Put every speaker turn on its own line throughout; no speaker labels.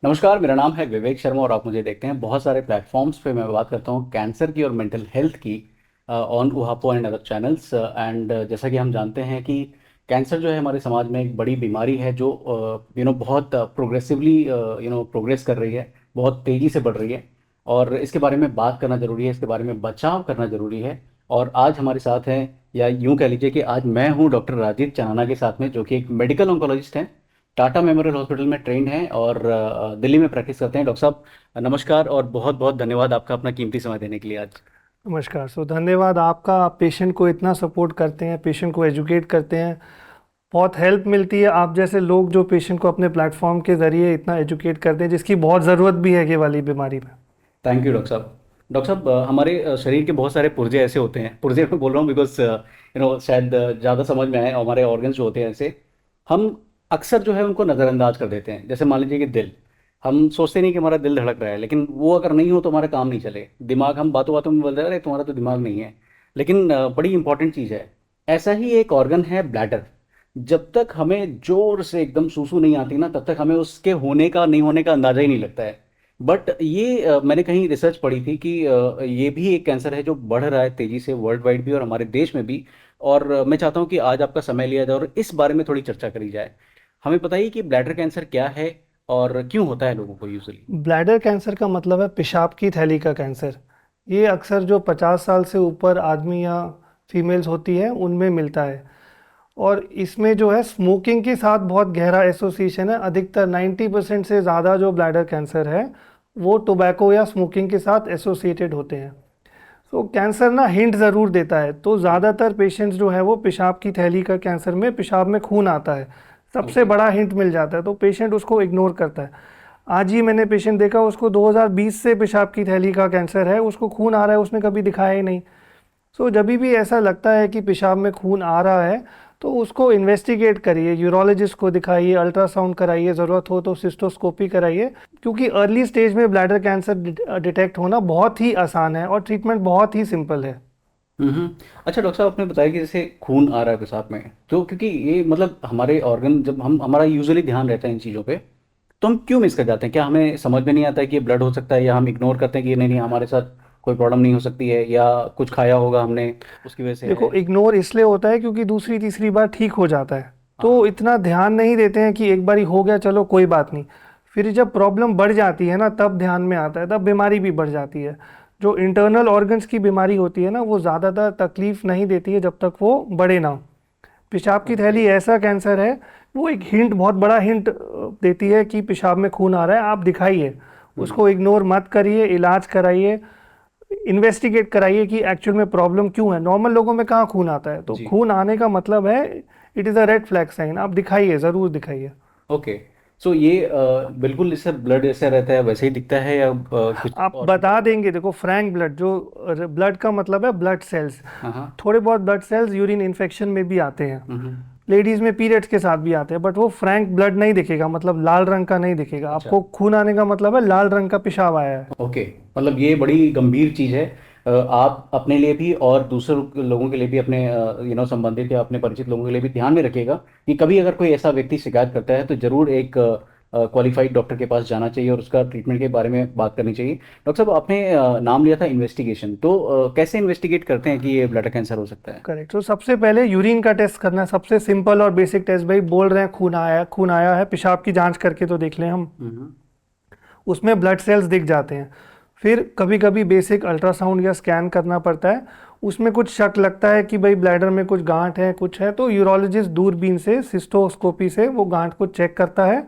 नमस्कार, मेरा नाम है विवेक शर्मा और आप मुझे देखते हैं बहुत सारे प्लेटफॉर्म्स पे। मैं बात करता हूँ कैंसर की और मेंटल हेल्थ की ऑन उहापो एंड अदर चैनल्स। एंड जैसा कि हम जानते हैं कि कैंसर जो है हमारे समाज में एक बड़ी बीमारी है जो बहुत प्रोग्रेसिवली प्रोग्रेस कर रही है, बहुत तेज़ी से बढ़ रही है। और इसके बारे में बात करना ज़रूरी है, इसके बारे में बचाव करना ज़रूरी है। और आज हमारे साथ हैं, या यूँ कह लीजिए कि आज मैं हूँ डॉक्टर राजीव चानना के साथ में, जो कि एक मेडिकल ऑन्कोलॉजिस्ट हैं, टाटा मेमोरियल हॉस्पिटल में ट्रेंड हैं और दिल्ली में प्रैक्टिस करते हैं। डॉक्टर साहब नमस्कार और बहुत बहुत धन्यवाद आपका अपना कीमती समय देने के लिए आज।
नमस्कार। धन्यवाद आपका। आप पेशेंट को इतना सपोर्ट करते हैं, पेशेंट को एजुकेट करते हैं, बहुत हेल्प मिलती है आप जैसे लोग जो पेशेंट को अपने प्लेटफॉर्म के ज़रिए इतना एजुकेट करते हैं, जिसकी बहुत ज़रूरत भी है ये वाली बीमारी में।
थैंक यू डॉक्टर साहब। डॉक्टर साहब हमारे शरीर के बहुत सारे पुर्जे ऐसे होते हैं, पुर्जे मैं बोल रहा हूँ बिकॉज शायद ज़्यादा समझ में आए। हमारे ऑर्गन्स जो होते हैं ऐसे, हम अक्सर जो है उनको नज़रअंदाज कर देते हैं। जैसे मान लीजिए कि दिल, हम सोचते नहीं कि हमारा दिल धड़क रहा है, लेकिन वो अगर नहीं हो तो हमारा काम नहीं चले। दिमाग, हम बातों बातों में बोलते हैं अरे तुम्हारा तो दिमाग नहीं है, लेकिन बड़ी इंपॉर्टेंट चीज़ है। ऐसा ही एक ऑर्गन है ब्लैडर। जब तक हमें जोर से एकदम सूसू नहीं आती ना, तब तक हमें उसके होने का नहीं होने का अंदाजा ही नहीं लगता है। बट ये मैंने कहीं रिसर्च पढ़ी थी कि ये भी एक कैंसर है जो बढ़ रहा है तेजी से, वर्ल्ड वाइड भी और हमारे देश में भी। और मैं चाहता हूँ कि आज आपका समय लिया जाए और इस बारे में थोड़ी चर्चा करी जाए। हमें बताइए कि ब्लैडर कैंसर क्या है और क्यों होता है लोगों को यूजुअली।
ब्लैडर कैंसर का मतलब है पेशाब की थैली का कैंसर। ये अक्सर जो 50 साल से ऊपर आदमी या फीमेल्स होती है उनमें मिलता है। और इसमें जो है स्मोकिंग के साथ बहुत गहरा एसोसिएशन है। अधिकतर 90% से ज़्यादा जो ब्लैडर कैंसर है वो टोबैको या स्मोकिंग के साथ एसोसिएटेड होते हैं। तो कैंसर ना हिंट ज़रूर देता है। तो ज़्यादातर पेशेंट्स जो है वो पेशाब की थैली का कैंसर में पेशाब में खून आता है, सबसे
ओके।
बड़ा हिंट मिल जाता है, तो पेशेंट उसको इग्नोर करता है। आज ही मैंने पेशेंट देखा, उसको 2020 से पेशाब की थैली का कैंसर है, उसको खून आ रहा है, उसने कभी दिखाया ही नहीं। जब भी ऐसा लगता है कि पेशाब में खून आ रहा है तो उसको इन्वेस्टिगेट करिए, यूरोलॉजिस्ट को दिखाइए, अल्ट्रासाउंड कराइए, ज़रूरत हो तो सिस्टोस्कोपी कराइए। क्योंकि अर्ली स्टेज में ब्लैडर कैंसर डिटेक्ट होना बहुत ही आसान है और ट्रीटमेंट बहुत ही सिंपल है।
हम्म। अच्छा डॉक्टर साहब, आपने बताया कि जैसे खून आ रहा है पेशाब में, तो क्योंकि ये मतलब हमारे ऑर्गन, जब हम हमारा यूजुअली ध्यान रहता है इन चीज़ों पे, तो हम क्यों मिस कर जाते हैं? क्या हमें समझ में नहीं आता है कि ये ब्लड हो सकता है, या हम इग्नोर करते हैं कि ये नहीं नहीं हमारे साथ कोई प्रॉब्लम नहीं हो सकती है, या कुछ खाया होगा हमने उसकी वजह से
देखो,
है?
इग्नोर इसलिए होता है क्योंकि दूसरी तीसरी बार ठीक हो जाता है, तो
हाँ।
इतना ध्यान नहीं देते हैं कि एक बारी हो गया चलो कोई बात नहीं। फिर जब प्रॉब्लम बढ़ जाती है ना, तब ध्यान में आता है, तब बीमारी भी बढ़ जाती है। जो इंटरनल ऑर्गन्स की बीमारी होती है ना, वो ज़्यादातर तकलीफ नहीं देती है जब तक वो बड़े ना हो। पेशाब की
ओके।
थैली ऐसा कैंसर है, वो एक हिंट, बहुत बड़ा हिंट देती है कि पेशाब में खून आ रहा है, आप दिखाइए,
हम्म।
उसको इग्नोर मत करिए, इलाज कराइए, इन्वेस्टिगेट कराइए कि एक्चुअल में प्रॉब्लम क्यों है। नॉर्मल लोगों में कहाँ खून आता है, तो
जी।
खून आने का मतलब है it is a red flag sign, आप दिखाइए, ज़रूर दिखाइए।
ओके। सो ये बिल्कुल इससे ब्लड ऐसा रहता है वैसे ही दिखता है, या कुछ
आप
और
बता
चीज़?
देंगे, देखो फ्रैंक ब्लड, जो ब्लड का मतलब है ब्लड सेल्स,
हाँ हाँ।
थोड़े बहुत ब्लड सेल्स यूरिन इन्फेक्शन में भी आते हैं,
हम्म।
लेडीज़ में पीरियड्स के साथ भी आते हैं, बट वो फ्रैंक ब्लड नहीं दिखेगा, मतलब लाल रंग का नहीं दिखेगा
अच्छा।
आपको। खून आने का मतलब है लाल रंग का पेशाब आया है।
ओके। मतलब ये बड़ी गंभीर चीज़ है। आप अपने लिए भी और दूसरे लोगों के लिए भी, अपने संबंधित या अपने परिचित लोगों के लिए भी ध्यान में रखिएगा कि कभी अगर कोई ऐसा व्यक्ति शिकायत करता है तो ज़रूर एक क्वालिफाइड डॉक्टर के पास जाना चाहिए और उसका ट्रीटमेंट के बारे में बात करनी चाहिए। डॉक्टर साहब, आपने नाम लिया था इन्वेस्टिगेशन, तो कैसे इन्वेस्टिगेट करते हैं कि ये ब्लड कैंसर हो सकता है?
करेक्ट। तो सबसे पहले यूरिन का टेस्ट करना है, सबसे सिंपल और बेसिक टेस्ट। भाई बोल रहे हैं खून आया है, पेशाब की जांच करके तो देख लें हम,
हम्म।
उसमें ब्लड सेल्स दिख जाते हैं। फिर कभी कभी बेसिक अल्ट्रासाउंड या स्कैन करना पड़ता है, उसमें कुछ शक लगता है कि भाई ब्लैडर में कुछ गांठ है, कुछ है, तो यूरोलॉजिस्ट दूरबीन से, सिस्टोस्कोपी से वो गांठ को चेक करता है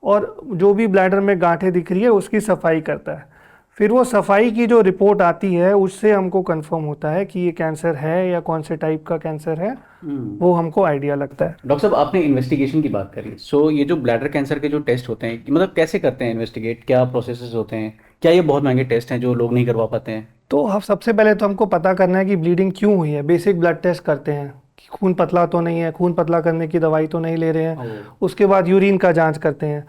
और जो भी ब्लैडर में गांठें दिख रही है उसकी सफाई करता है। फिर वो सफाई की जो रिपोर्ट आती है उससे हमको कंफर्म होता है कि ये कैंसर है या कौन से टाइप का कैंसर है,
हम्म।
वो हमको आइडिया लगता है।
डॉक्टर साहब, आपने इन्वेस्टिगेशन की बात करी, सो ये जो ब्लैडर कैंसर के जो टेस्ट होते हैं, कि मतलब कैसे करते हैं इन्वेस्टिगेट, क्या प्रोसेसेस होते हैं? क्या ये बहुत महंगे टेस्ट हैं जो लोग नहीं करवा पाते हैं?
तो हम सबसे पहले तो हमको पता करना है कि ब्लीडिंग क्यों हुई है। बेसिक ब्लड टेस्ट करते हैं कि खून पतला तो नहीं है, खून पतला करने की दवाई तो नहीं ले रहे हैं।
ओ।
उसके बाद यूरिन का जांच करते हैं।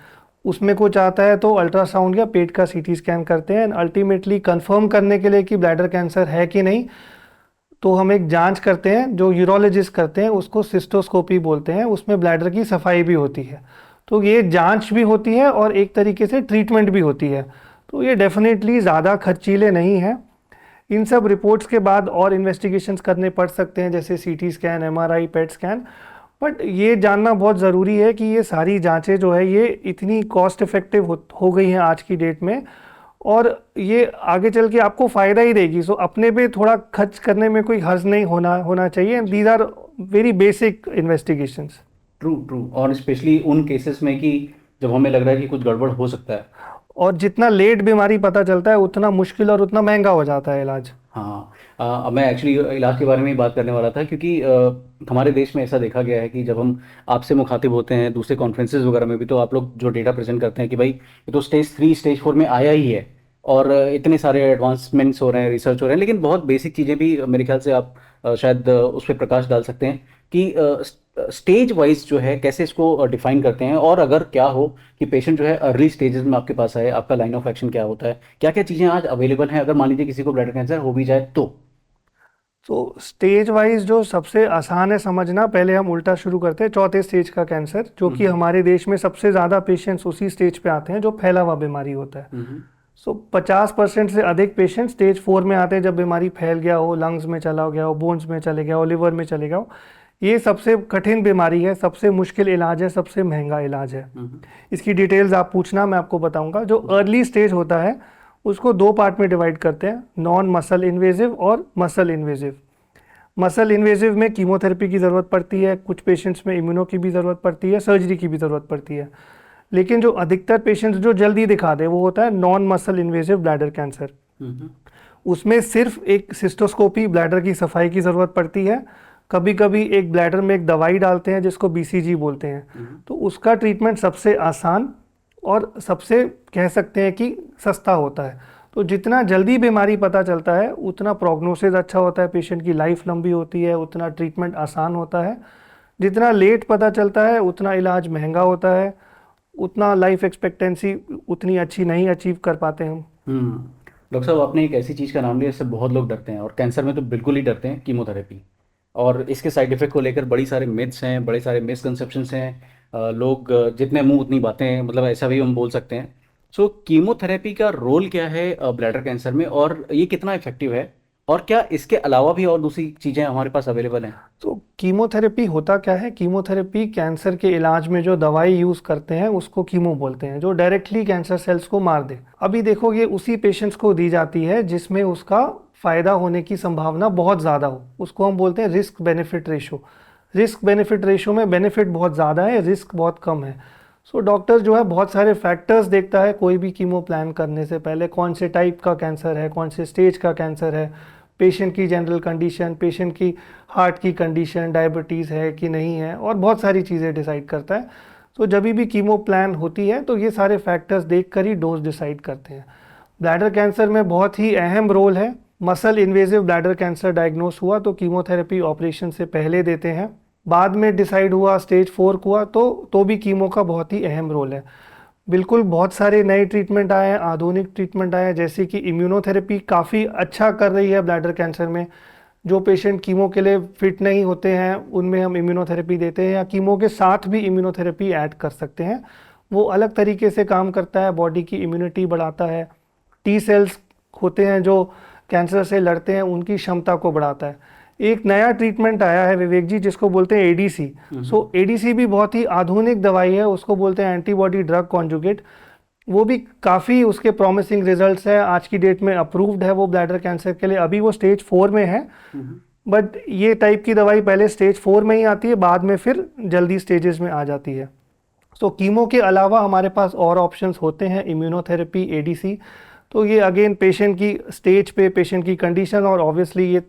उसमें कुछ आता है तो अल्ट्रासाउंड या पेट का सीटी स्कैन करते हैं, एंड अल्टीमेटली कंफर्म करने के लिए कि ब्लैडर कैंसर है कि नहीं, तो हम एक जांच करते हैं जो यूरोलॉजिस्ट करते हैं, उसको सिस्टोस्कोपी बोलते हैं। उसमें ब्लैडर की सफाई भी होती है। तो ये जांच भी होती है और एक तरीके से ट्रीटमेंट भी होती है। तो ये डेफिनेटली ज़्यादा खर्चीले नहीं हैं। इन सब रिपोर्ट्स के बाद और इन्वेस्टिगेशंस करने पड़ सकते हैं, जैसे CT scan, MRI, PET scan. But ये जानना बहुत ज़रूरी है कि ये सारी जांचें जो है ये इतनी कॉस्ट इफ़ेक्टिव हो गई हैं आज की डेट में, और ये आगे चल के आपको फ़ायदा ही देगी। सो अपने पे थोड़ा खर्च करने में कोई हर्ज नहीं होना चाहिए। These are very basic investigations.
True true, और स्पेशली उन केसेस में कि जब हमें लग रहा है कि कुछ गड़बड़ हो सकता है।
और जितना लेट बीमारी पता चलता है उतना मुश्किल और उतना महंगा हो जाता है इलाज।
हाँ, अब मैं एक्चुअली इलाज के बारे में ही बात करने वाला था, क्योंकि हमारे देश में ऐसा देखा गया है कि जब हम आपसे मुखातिब होते हैं दूसरे कॉन्फ्रेंसेज वगैरह में भी, तो आप लोग जो डेटा प्रेजेंट करते हैं कि भाई ये तो स्टेज 3 स्टेज 4 में आया ही है, और इतने सारे एडवांसमेंट्स हो रहे हैं, रिसर्च हो रहे हैं, लेकिन बहुत बेसिक चीज़ें भी मेरे ख्याल से आप शायद उस पर प्रकाश डाल सकते हैं कि स्टेज वाइज जो है कैसे इसको डिफाइन करते हैं, और अगर क्या हो कि पेशेंट जो है अर्ली स्टेजेस में आपके पास आए, आपका लाइन ऑफ एक्शन क्या होता है, क्या क्या चीज़ें आज अवेलेबल हैं, अगर मान लीजिए किसी को ब्लैडर कैंसर हो भी जाए तो।
तो स्टेज वाइज जो सबसे आसान है समझना, पहले हम उल्टा शुरू करते हैं। चौथे स्टेज का कैंसर, जो कि
हम्म।
हमारे देश में सबसे ज़्यादा पेशेंट्स उसी स्टेज पे आते हैं जो फैला हुआ बीमारी होता है।
हम्म।
सो 50% से अधिक पेशेंट स्टेज 4 में आते हैं, जब बीमारी फैल गया हो, लंग्स में चला गया हो, बोन्स में चले गया हो, लिवर में चले गया हो। ये सबसे कठिन बीमारी है, सबसे मुश्किल इलाज है, सबसे महंगा इलाज है।
हम्म।
इसकी डिटेल्स आप पूछना, मैं आपको बताऊंगा। जो
जी।
अर्ली स्टेज होता है उसको दो पार्ट में डिवाइड करते हैं, नॉन मसल इन्वेजिव और मसल इन्वेजिव। मसल इन्वेजिव में कीमोथेरेपी की ज़रूरत पड़ती है, कुछ पेशेंट्स में इम्यूनो की भी ज़रूरत पड़ती है, सर्जरी की भी ज़रूरत पड़ती है। लेकिन जो अधिकतर पेशेंट्स जो जल्दी दिखा दे वो होता है non muscle invasive bladder cancer.
Hmm.
उसमें सिर्फ एक सिस्टोस्कोपी, ब्लैडर की सफाई की ज़रूरत पड़ती है। कभी कभी एक ब्लैडर में एक दवाई डालते हैं जिसको बीसीजी बोलते हैं।
हम्म।
तो उसका ट्रीटमेंट सबसे आसान और सबसे कह सकते हैं कि सस्ता होता है। तो जितना जल्दी बीमारी पता चलता है उतना प्रोग्नोसिस अच्छा होता है, पेशेंट की लाइफ लंबी होती है, उतना ट्रीटमेंट आसान होता है। जितना लेट पता चलता है उतना इलाज महंगा होता है, उतना लाइफ एक्सपेक्टेंसी उतनी अच्छी नहीं अचीव कर पाते हम।
हम्म। डॉक्टर साहब, आपने एक ऐसी चीज़ का नाम लिया जिससे बहुत लोग डरते हैं, और कैंसर में तो बिल्कुल ही डरते हैं, कीमोथेरेपी। और इसके साइड इफेक्ट को लेकर बड़ी सारे मिथ्स हैं, बड़े सारे मिसकंसेप्शंस हैं। लोग जितने मुंह उतनी बातें, मतलब ऐसा भी हम बोल सकते हैं। सो कीमोथेरेपी का रोल क्या है ब्लैडर कैंसर में, और ये कितना इफेक्टिव है, और क्या इसके अलावा भी और दूसरी चीज़ें हमारे पास अवेलेबल हैं?
तो कीमोथेरेपी होता क्या है? कीमोथेरेपी कैंसर के इलाज में जो दवाई यूज़ करते हैं उसको कीमो बोलते हैं, जो डायरेक्टली कैंसर सेल्स को मार दे। अभी देखो, ये उसी पेशेंट्स को दी जाती है जिसमें उसका फ़ायदा होने की संभावना बहुत ज़्यादा हो। उसको हम बोलते हैं risk benefit ratio. Risk benefit ratio में बेनिफिट बहुत ज़्यादा है, रिस्क बहुत कम है। सो डॉक्टर जो है बहुत सारे फैक्टर्स देखता है कोई भी कीमो प्लान करने से पहले। कौन से टाइप का कैंसर है, कौन से स्टेज का कैंसर है, पेशेंट की जनरल कंडीशन, पेशेंट की हार्ट की कंडीशन, डायबिटीज़ है कि नहीं है, और बहुत सारी चीज़ें डिसाइड करता है। तो जब भी कीमो प्लान होती है तो ये सारे फैक्टर्स देख कर ही डोज डिसाइड करते हैं। ब्लैडर कैंसर में बहुत ही अहम रोल है। Muscle invasive bladder cancer diagnose हुआ तो कीमोथेरेपी ऑपरेशन से पहले देते हैं। बाद में डिसाइड हुआ स्टेज 4 हुआ तो भी कीमो का बहुत ही अहम रोल है। बिल्कुल, बहुत सारे नए ट्रीटमेंट आए हैं, आधुनिक ट्रीटमेंट आए हैं, जैसे कि इम्यूनोथेरेपी काफ़ी अच्छा कर रही है ब्लैडर कैंसर में। जो पेशेंट कीमो के लिए फिट नहीं होते हैं उनमें हम इम्यूनोथेरेपी देते हैं, या कीमो के साथ भी इम्यूनोथेरेपी ऐड कर सकते हैं। वो अलग तरीके से काम करता है, बॉडी की इम्यूनिटी बढ़ाता है। टी सेल्स होते हैं जो कैंसर से लड़ते हैं, उनकी क्षमता को बढ़ाता है। एक नया ट्रीटमेंट आया है विवेक जी, जिसको बोलते हैं एडीसी। सो एडीसी भी बहुत ही आधुनिक दवाई है, उसको बोलते हैं एंटीबॉडी ड्रग कॉन्जुगेट। वो भी काफ़ी उसके प्रॉमिसिंग रिजल्ट्स हैं, आज की डेट में अप्रूव्ड है वो ब्लैडर कैंसर के लिए। अभी वो स्टेज 4 में है,
हम्म।
बट ये टाइप की दवाई पहले स्टेज 4 में ही आती है, बाद में फिर जल्दी स्टेजेस में आ जाती है। सो कीमो के अलावा हमारे पास और ऑप्शंस होते हैं, इम्यूनोथेरेपी, एडीसी। तो ये अगेन पेशेंट की स्टेज पे, पेशेंट की कंडीशन और ऑब्वियसली ये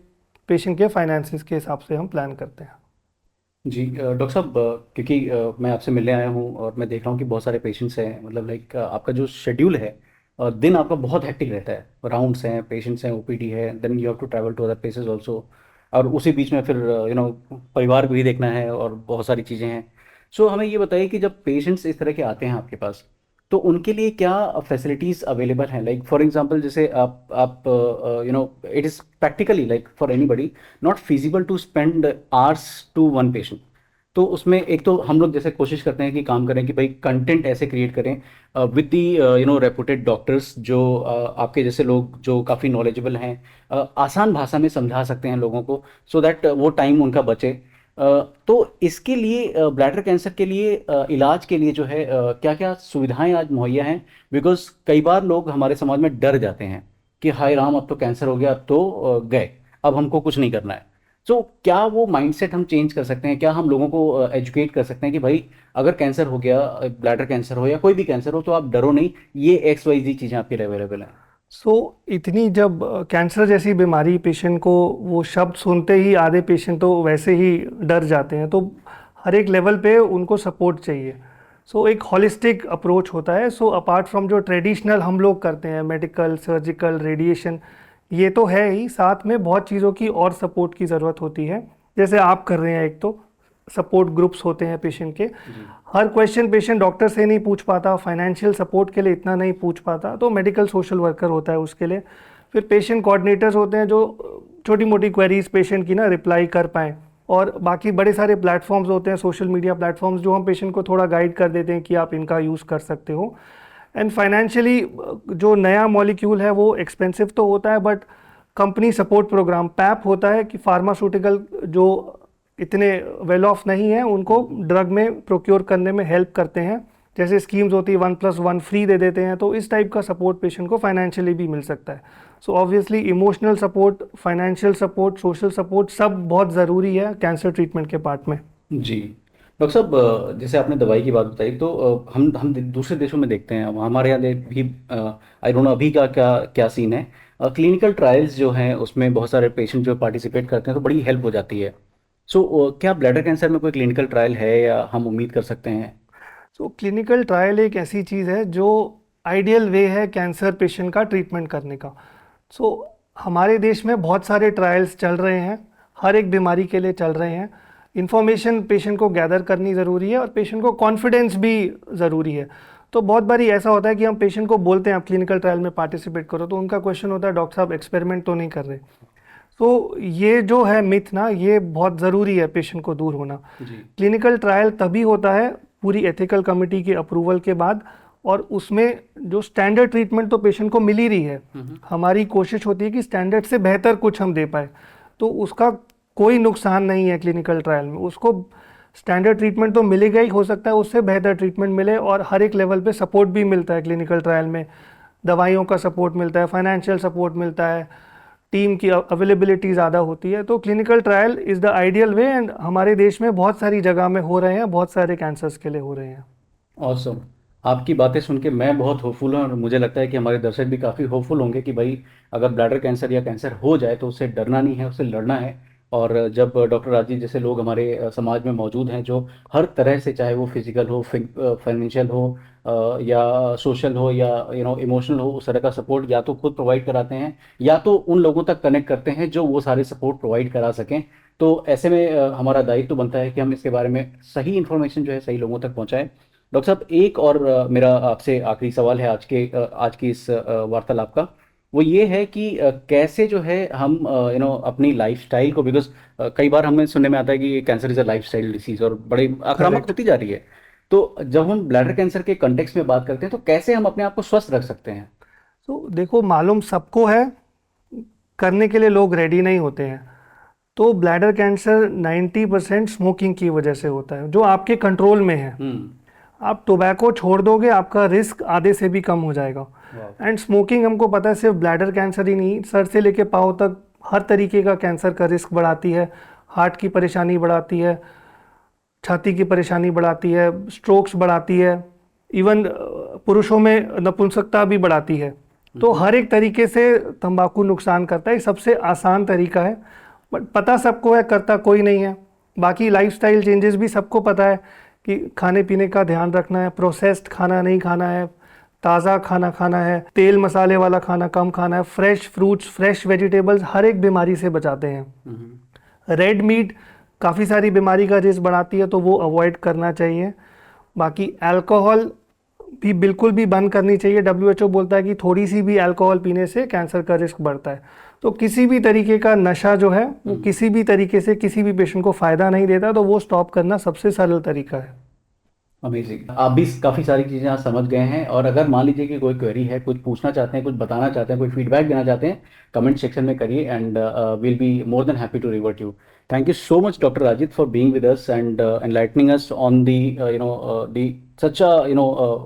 पेशेंट के फाइनेंसिस के हिसाब से हम प्लान करते हैं।
जी, डॉक्टर साहब, क्योंकि मैं आपसे मिलने आया हूँ और मैं देख रहा हूँ कि बहुत सारे पेशेंट्स हैं, मतलब लाइक आपका जो शेड्यूल है, दिन आपका बहुत हेक्टिक रहता है, राउंड्स हैं, पेशेंट्स हैं, ओपीडी है, then you have to travel to other places also, और उसी बीच में फिर परिवार को भी देखना है और बहुत सारी चीज़ें हैं। सो हमें ये बताइए कि जब पेशेंट्स इस तरह के आते हैं आपके पास, तो उनके लिए क्या फैसिलिटीज़ अवेलेबल हैं? लाइक फॉर एग्जांपल, जैसे आप it is practically like for anybody not feasible to spend hours to one patient. तो उसमें एक तो हम लोग जैसे कोशिश करते हैं कि काम करें कि भाई कंटेंट ऐसे क्रिएट करें विद दी रेपुटेड डॉक्टर्स, जो आपके जैसे लोग जो काफ़ी नॉलेजेबल हैं, आसान भाषा में समझा सकते हैं लोगों को, सो दैट वो टाइम उनका बचे। तो इसके लिए ब्लैडर कैंसर के लिए इलाज के लिए जो है क्या क्या सुविधाएं आज मुहैया हैं? बिकॉज कई बार लोग हमारे समाज में डर जाते हैं कि हाय राम, अब तो कैंसर हो गया, अब तो गए, अब हमको कुछ नहीं करना है। तो क्या वो माइंडसेट हम चेंज कर सकते हैं? क्या हम लोगों को एजुकेट कर सकते हैं कि भाई अगर कैंसर हो गया, ब्लैडर कैंसर हो या कोई भी कैंसर हो, तो आप डरो नहीं, ये एक्स वाई जी चीज़ें आपके लिए अवेलेबल हैं।
सो इतनी जब कैंसर जैसी बीमारी पेशेंट को, वो शब्द सुनते ही आधे पेशेंट तो वैसे ही डर जाते हैं, तो हर एक लेवल पे उनको सपोर्ट चाहिए। सो एक हॉलिस्टिक अप्रोच होता है। सो अपार्ट फ्रॉम जो ट्रेडिशनल हम लोग करते हैं, मेडिकल, सर्जिकल, रेडिएशन, ये तो है ही, साथ में बहुत चीज़ों की और सपोर्ट की ज़रूरत होती है। जैसे आप कर रहे हैं, एक तो सपोर्ट ग्रुप्स होते हैं पेशेंट के।
जी।
हर क्वेश्चन पेशेंट डॉक्टर से नहीं पूछ पाता, फाइनेंशियल सपोर्ट के लिए इतना नहीं पूछ पाता, तो मेडिकल सोशल वर्कर होता है उसके लिए। फिर पेशेंट कोऑर्डिनेटर्स होते हैं जो छोटी मोटी क्वेरीज पेशेंट की ना रिप्लाई कर पाएँ। और बाकी बड़े सारे प्लेटफॉर्म्स होते हैं, सोशल मीडिया प्लेटफॉर्म्स, जो हम पेशेंट को थोड़ा गाइड कर देते हैं कि आप इनका यूज़ कर सकते हो। एंड फाइनेंशियली जो नया मॉलिक्यूल है वो एक्सपेंसिव तो होता है, but company support programme PAP होता है कि फार्मास्यूटिकल जो इतने वेल ऑफ नहीं है उनको ड्रग में प्रोक्योर करने में हेल्प करते हैं। जैसे स्कीम्स होती है 1+1 फ्री दे देते हैं, तो इस टाइप का सपोर्ट पेशेंट को फाइनेंशियली भी मिल सकता है। So obviously emotional support, financial support, social support सब बहुत ज़रूरी है कैंसर ट्रीटमेंट के पार्ट में।
जी। डॉक्टर साहब, जैसे आपने दवाई की बात बताई, तो हम दूसरे देशों में देखते हैं, हमारे यहाँ भी आई डोंट नो अभी का क्या क्या सीन है। क्लिनिकल ट्रायल्स जो हैं उसमें बहुत सारे पेशेंट जो पार्टिसिपेट करते हैं तो बड़ी हेल्प हो जाती है। सो क्या ब्लैडर कैंसर में कोई क्लिनिकल ट्रायल है या हम उम्मीद कर सकते हैं?
सो क्लिनिकल ट्रायल एक ऐसी चीज़ है जो आइडियल वे है कैंसर पेशेंट का ट्रीटमेंट करने का। सो हमारे देश में बहुत सारे ट्रायल्स चल रहे हैं, हर एक बीमारी के लिए चल रहे हैं। इन्फॉर्मेशन पेशेंट को गैदर करनी ज़रूरी है और पेशेंट को कॉन्फिडेंस भी ज़रूरी है। तो बहुत बारी ऐसा होता है कि हम पेशेंट को बोलते हैं आप क्लिनिकल ट्रायल में पार्टिसिपेट करो, तो उनका क्वेश्चन होता है डॉक्टर साहब एक्सपेरिमेंट तो नहीं कर रहे। तो ये जो है मिथ ना, ये बहुत ज़रूरी है पेशेंट को दूर होना।
जी।
क्लिनिकल ट्रायल तभी होता है पूरी एथिकल कमेटी के अप्रूवल के बाद, और उसमें जो स्टैंडर्ड ट्रीटमेंट तो पेशेंट को मिल ही रही है। हमारी कोशिश होती है कि स्टैंडर्ड से बेहतर कुछ हम दे पाए, तो उसका कोई नुकसान नहीं है क्लिनिकल ट्रायल में। उसको स्टैंडर्ड ट्रीटमेंट तो मिलेगा ही, हो सकता है उससे बेहतर ट्रीटमेंट मिले, और हर एक लेवल पे सपोर्ट भी मिलता है क्लिनिकल ट्रायल में। दवाइयों का सपोर्ट मिलता है, फाइनेंशियल सपोर्ट मिलता है, टीम की अवेलेबिलिटी ज़्यादा होती है। तो clinical trial is the ideal way, and हमारे देश में बहुत सारी जगह में हो रहे हैं, बहुत सारे कैंसर्स के लिए हो रहे हैं।
ऑसम। आपकी बातें सुन के मैं बहुत होपफुल हूँ और मुझे लगता है कि हमारे दर्शक भी काफ़ी होपफुल होंगे कि भाई अगर ब्लैडर कैंसर या कैंसर हो जाए तो उससे डरना नहीं है, उससे लड़ना है। और जब डॉक्टर राजीव जैसे लोग हमारे समाज में मौजूद हैं जो हर तरह से, चाहे वो फिजिकल हो, फाइनेंशियल हो, या सोशल हो, या इमोशनल हो, उस तरह का सपोर्ट या तो खुद प्रोवाइड कराते हैं या तो उन लोगों तक कनेक्ट करते हैं जो वो सारे सपोर्ट प्रोवाइड करा सकें। तो ऐसे में हमारा दायित्व बनता है कि हम इसके बारे में सही इन्फॉर्मेशन जो है सही लोगों तक पहुंचाएं। डॉक्टर साहब, एक और मेरा आपसे आखिरी सवाल है आज की इस वार्तालाप का। वो ये है कि कैसे जो है हम अपनी लाइफस्टाइल को, बिकॉज कई बार हमें सुनने में आता है कि cancer is a lifestyle disease और बड़े आक्रामक
करेक्ट।
होती जा रही है। तो जब हम ब्लैडर कैंसर के कंटेक्स्ट में बात करते हैं तो कैसे हम अपने आप को स्वस्थ रख सकते हैं?
तो देखो, मालूम सबको है, करने के लिए लोग रेडी नहीं होते हैं। तो ब्लैडर कैंसर 90% स्मोकिंग की वजह से होता है, जो आपके कंट्रोल में है।
हम्म।
आप टोबैको छोड़ दोगे, आपका रिस्क आधे से भी कम हो जाएगा।
वाह।
एंड स्मोकिंग हमको पता है सिर्फ ब्लैडर कैंसर ही नहीं, सर से लेके पाँव तक हर तरीके का कैंसर का रिस्क बढ़ाती है। हार्ट की परेशानी बढ़ाती है, छाती की परेशानी बढ़ाती है, स्ट्रोक्स बढ़ाती है, इवन पुरुषों में नपुंसकता भी बढ़ाती है। तो हर एक तरीके से तंबाकू नुकसान करता है। ये सबसे आसान तरीका है, बट पता सबको है, करता कोई नहीं है। बाकी लाइफस्टाइल चेंजेस भी सबको पता है कि खाने पीने का ध्यान रखना है, प्रोसेस्ड खाना नहीं खाना है, ताज़ा खाना खाना है, तेल मसाले वाला खाना कम खाना है, फ्रेश फ्रूट्स, फ्रेश वेजिटेबल्स हर एक बीमारी से बचाते हैं। रेड मीट काफ़ी सारी बीमारी का रिस्क बढ़ाती है, तो वो अवॉइड करना चाहिए। बाकी अल्कोहल भी बिल्कुल भी बंद करनी चाहिए। डब्ल्यूएचओ बोलता है कि थोड़ी सी भी अल्कोहल पीने से कैंसर का रिस्क बढ़ता है। तो किसी भी तरीके का नशा जो है वो किसी भी तरीके से किसी भी पेशेंट को फ़ायदा नहीं देता, तो वो स्टॉप करना सबसे सरल तरीका है।
अमेजिंग, आप भी काफ़ी सारी चीज़ें आज समझ गए हैं। और अगर मान लीजिए कि कोई क्वेरी है, कुछ पूछना चाहते हैं, कुछ बताना चाहते हैं, कोई फीडबैक देना चाहते हैं, कमेंट सेक्शन में करिए and will be more than happy to revert you. Thank you so much doctor Rajit for being with us and enlightening us on the the such a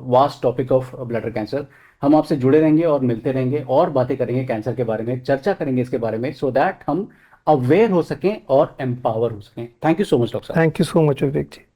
vast topic of bladder cancer. हम आपसे जुड़े रहेंगे और मिलते रहेंगे और बातें करेंगे कैंसर के बारे में, चर्चा करेंगे इसके बारे में, सो दैट हम अवेयर हो सकें और एम्पावर हो सकें। Thank you so much doctor साहब।
Thank you so much Vivek ji.